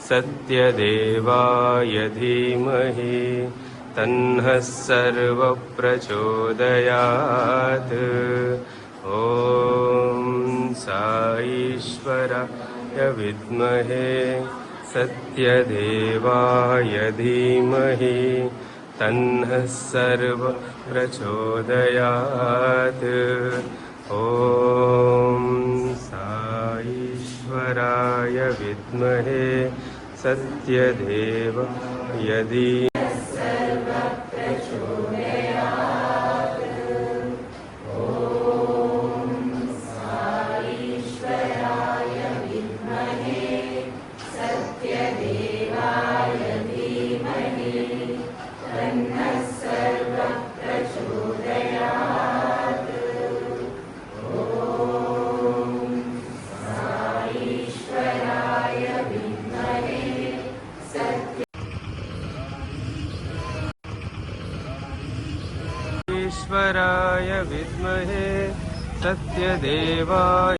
सत्यदेवाय धीमहि तन्नः सर्वप्रचोदयात्। ॐ साईश्वराय विद्महे सत्यदेवाय धीमहि तन्नः सर्वप्रचोदयात्। ॐ साईश्वराय विद्महे सत्यदेवाय धीमहि ईश्वराय विद्महे सत्यदेवाय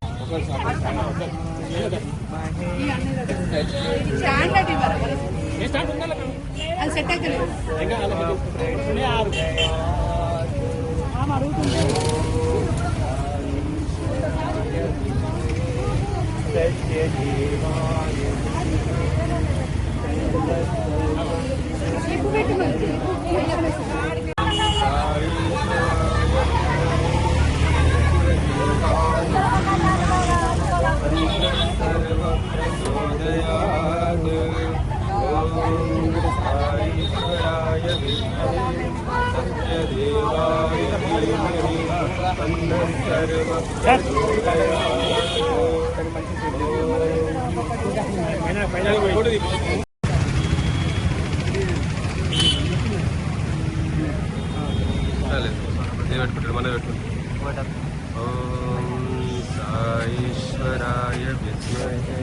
साईश्वराय विद्महे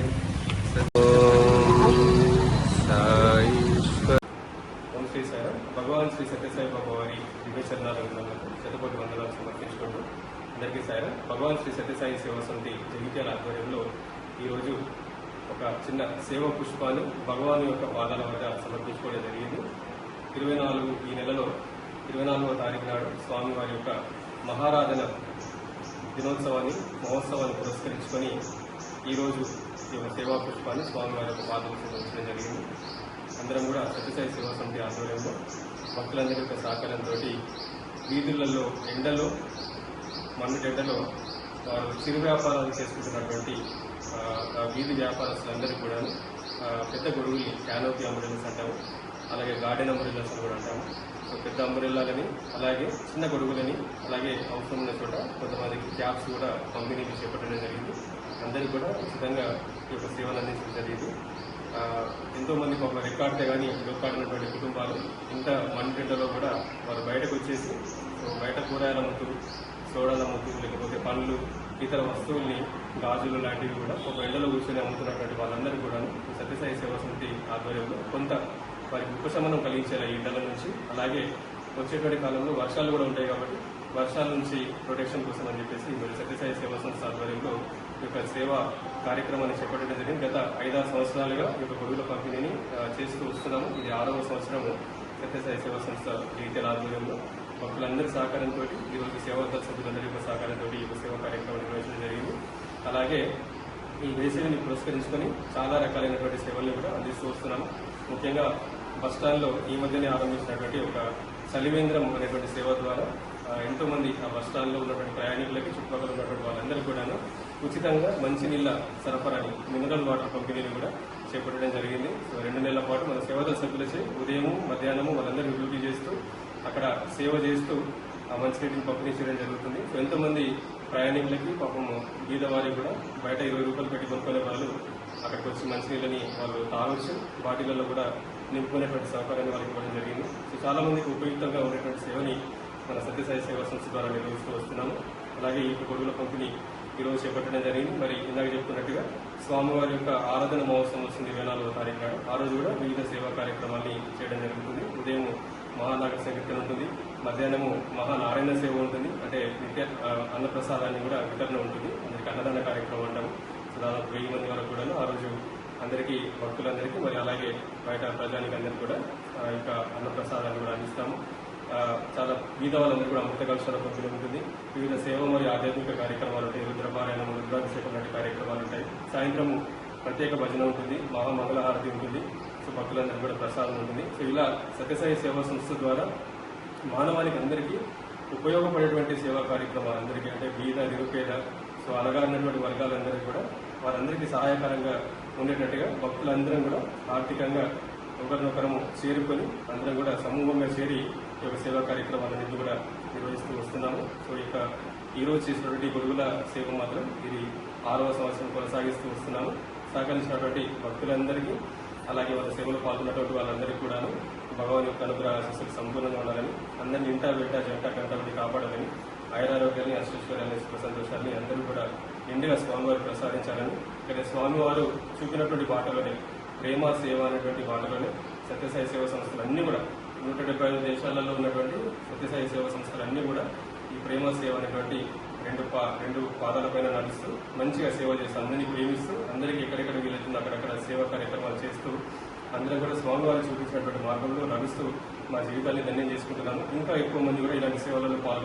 ఓం శ్రీ సాయి భగవాన్ శ్రీ సత్యసాయి బాబా వారి దివ్యచరణాల శతకోటి వందనాలు సమర్పించుకుంటూ అందరికీ సాయి భగవాన్ శ్రీ సత్యసాయి సేవా సమితి జగిత్యాల ఆధ్వర్యంలో ఈరోజు ఒక చిన్న సేవ పుష్పాన్ని భగవాన్ యొక్క పాదాల వద్ద సమర్పించుకోవడం జరిగింది. 24 ఈ నెలలో 24వ తారీఖు నాడు స్వామివారి యొక్క మహారాధన మహోత్సవాన్ని పురస్కరించుకొని ఈరోజు ఈ యొక్క సేవా పుష్పాన్ని స్వామివారి యొక్క పాదాలకు సమర్పించడం జరిగింది. అందరం కూడా సత్యసాయి సేవా సమితి ఆధ్వర్యంలో భక్తులందరి యొక్క సహకారంతో వీధులలో ఎండలో మండుటెండలో వారు చిరు వ్యాపారాలు చేసుకుంటున్నటువంటి వీధి వ్యాపారస్తులందరికీ కూడా పెద్ద గొడుగుల్ని క్యానోపీ అంబ్రెల్లాస్ అంటాము, అలాగే గార్డెన్ అంబ్రెల్లాస్ అని కూడా అంటాము. సో పెద్ద అంబ్రెల్లాలని అలాగే చిన్న గొడుగులని అలాగే అవసరం ఉన్న చోట కొంతమందికి క్యాప్స్ కూడా పంపిణీ చేపట్టడం జరిగింది. అందరికీ కూడా ఉచితంగా ఈ యొక్క సేవలు అందించడం జరిగింది. ఎంతోమందికి ఒక రికార్డుతే కానీ రికార్డున్నటువంటి కుటుంబాలు ఇంత మంటెండలో కూడా వారు బయటకు వచ్చేసి బయట కూరగాయలు అమ్ముతూ, సోడాలు అమ్ముతూ, లేకపోతే పండ్లు, ఇతర వస్తువుల్ని, గాజులు లాంటివి కూడా ఒక ఎండలో కూర్చొని అమ్ముతున్నటువంటి వాళ్ళందరూ కూడా సత్యసాయి సేవా సమితి ఆధ్వర్యంలో కొంత వారికి ఉపశమనం కలిగించేలా ఈ ఎండల నుంచి, అలాగే వచ్చేటువంటి కాలంలో వర్షాలు కూడా ఉంటాయి కాబట్టి వర్షాల నుంచి ప్రొటెక్షన్ కోసం అని చెప్పేసి మరి సత్యసాయి సేవా సంస్థ ఆధ్వర్యంలో ఈ యొక్క సేవా కార్యక్రమాన్ని చేపట్టడం జరిగింది. గత 5-6 సంవత్సరాలుగా ఈ యొక్క గొడుగుల పంపిణీని చేస్తూ వస్తున్నాము. ఇది 6వ సంవత్సరము సత్యసాయి సేవా సంస్థ జగిత్యాల ఆధ్వర్యంలో భక్తులందరి సహకారంతో ఈరోజు సేవా సభ్యులందరి యొక్క సహకారంతో ఈ యొక్క సేవా కార్యక్రమం నిర్వహించడం జరిగింది. అలాగే ఈ వేసవిని పురస్కరించుకొని చాలా రకాలైనటువంటి సేవల్ని కూడా అందిస్తూ వస్తున్నాము. ముఖ్యంగా బస్టాండ్లో ఈ మధ్యనే ఆరంభించినటువంటి ఒక చలివేంద్రం అనేటువంటి సేవ ద్వారా ఎంతోమంది ఆ బస్టాండ్లో ఉన్నటువంటి ప్రయాణికులకి, చుట్టుపక్కల ఉన్నటువంటి వాళ్ళందరికీ కూడా ఉచితంగా మంచినీళ్ళ సరఫరాని, మినరల్ వాటర్ పంపిణీని కూడా చేపట్టడం జరిగింది. సో 2 నెలల పాటు మన సేవాదళ సభ్యులచే ఉదయము మధ్యాహ్నము వాళ్ళందరూ డ్యూటీ చేస్తూ అక్కడ సేవ చేస్తూ ఆ మంచినీటిని పంపిణీ చేయడం జరుగుతుంది. సో ఎంతోమంది ప్రయాణికులకి పాపం బీదవారికి కూడా బయట 20 రూపాయలు పెట్టి కొనుక్కునే వాళ్ళు అక్కడికి వచ్చి మంచినీళ్ళని వాళ్ళు తాగొచ్చు, బాటిళ్లలో కూడా నింపుకునేటువంటి సహకారాన్ని వాళ్ళకి ఇవ్వడం జరిగింది. సో చాలా మందికి ఉపయుక్తంగా ఉండేటువంటి సేవని మన సత్యసాయి సేవా సంస్థ ద్వారా నిర్వహిస్తూ వస్తున్నాము. అలాగే ఈ గొడుగుల పంపిణీ ఈరోజు చేపట్టడం జరిగింది. మరి ఇందాక చెప్తున్నట్టుగా స్వామివారి యొక్క ఆరాధన మహోత్సవం వస్తుంది 24వ తారీఖు నాడు. ఆ రోజు కూడా వివిధ సేవా కార్యక్రమాన్ని చేయడం జరుగుతుంది. ఉదయం మహానాగర సంకీర్తన ఉంటుంది, మధ్యాహ్నము మహానారాయణ సేవ ఉంటుంది, అంటే నిత్య అన్నప్రసాదాన్ని కూడా వితరణ ఉంటుంది. అందరికీ అన్నదాన కార్యక్రమం అంటాము. సో దాదాపు 1000 మంది వరకు కూడా ఆ రోజు అందరికీ భక్తులందరికీ మరి అలాగే బయట ప్రజానికి అందరికీ కూడా ఇంకా అన్నప్రసాదాన్ని కూడా అందిస్తాము. చాలా బీద వాళ్ళందరూ కూడా అమృత కలశాల పంపిణీ ఉంటుంది. వివిధ సేవ మరియు ఆధ్యాత్మిక కార్యక్రమాలు ఉంటాయి. రుద్రపారాయణం, రుద్రాభిషేకం లాంటి కార్యక్రమాలు ఉంటాయి. సాయంత్రం ప్రత్యేక భజన ఉంటుంది, మహామంగళహారతి ఉంటుంది. సో భక్తులందరికీ కూడా ప్రసాదం ఉంటుంది. సో ఇలా సత్యసాయి సేవా సంస్థ ద్వారా మానవానికి అందరికీ ఉపయోగపడేటువంటి సేవా కార్యక్రమాలు అందరికీ అంటే బీద, నిరుపేద, సో అలగారినటువంటి వర్గాలందరికీ కూడా వారందరికీ సహాయకరంగా ఉండేటట్టుగా భక్తులందరం కూడా ఆర్థికంగా ఒకరినొకరము చేరుకొని అందరం కూడా సమూహంగా చేరి ఈ యొక్క సేవా కార్యక్రమాలన్నింటినీ కూడా నిర్వహిస్తూ వస్తున్నాము. సో ఇక ఈరోజు చేసినటువంటి గురువుల సేవ మాత్రం ఇది 6వ సంవత్సరం కొనసాగిస్తూ వస్తున్నాము. సహకరించినటువంటి భక్తులందరికీ అలాగే వాళ్ళ సేవలో పాల్గొన్నటువంటి వాళ్ళందరికీ కూడాను భగవాన్ యొక్క అనుగ్రహ ఆశీస్సులు సంపూర్ణంగా ఉండాలని, అందరినీ ఇంటా వెంట జంట కంటబడి కాపాడాలని, ఆయురారోగ్యాన్ని, అష్టైశ్వర్యాన్ని, సుఖ సంతోషాన్ని అందరూ కూడా నిండుగా స్వామివారు ప్రసాదించాలని, ఇక్కడ స్వామివారు చూపినటువంటి బాటలోనే ప్రేమ సేవ అనేటువంటి బాటలోనే సత్యసాయి సేవా సంస్థలు అన్నీ కూడా 175 దేశాలలో ఉన్నటువంటి సత్యసాయి సేవా సంస్థలన్నీ కూడా ఈ ప్రేమ సేవ అనేటువంటి రెండు పాదాలపైన నడుస్తూ మంచిగా సేవ చేస్తూ అందరినీ ప్రేమిస్తూ అందరికీ ఎక్కడెక్కడ వీలవుతుందో అక్కడక్కడ సేవా కార్యక్రమాలు చేస్తూ అందరం కూడా స్వామివారు చూపించినటువంటి మార్గంలో నడుస్తూ మా జీవితాన్ని ధన్యం చేసుకుంటున్నాము. ఇంకా ఎక్కువ మంది కూడా ఇలాంటి సేవలలో పాల్గొని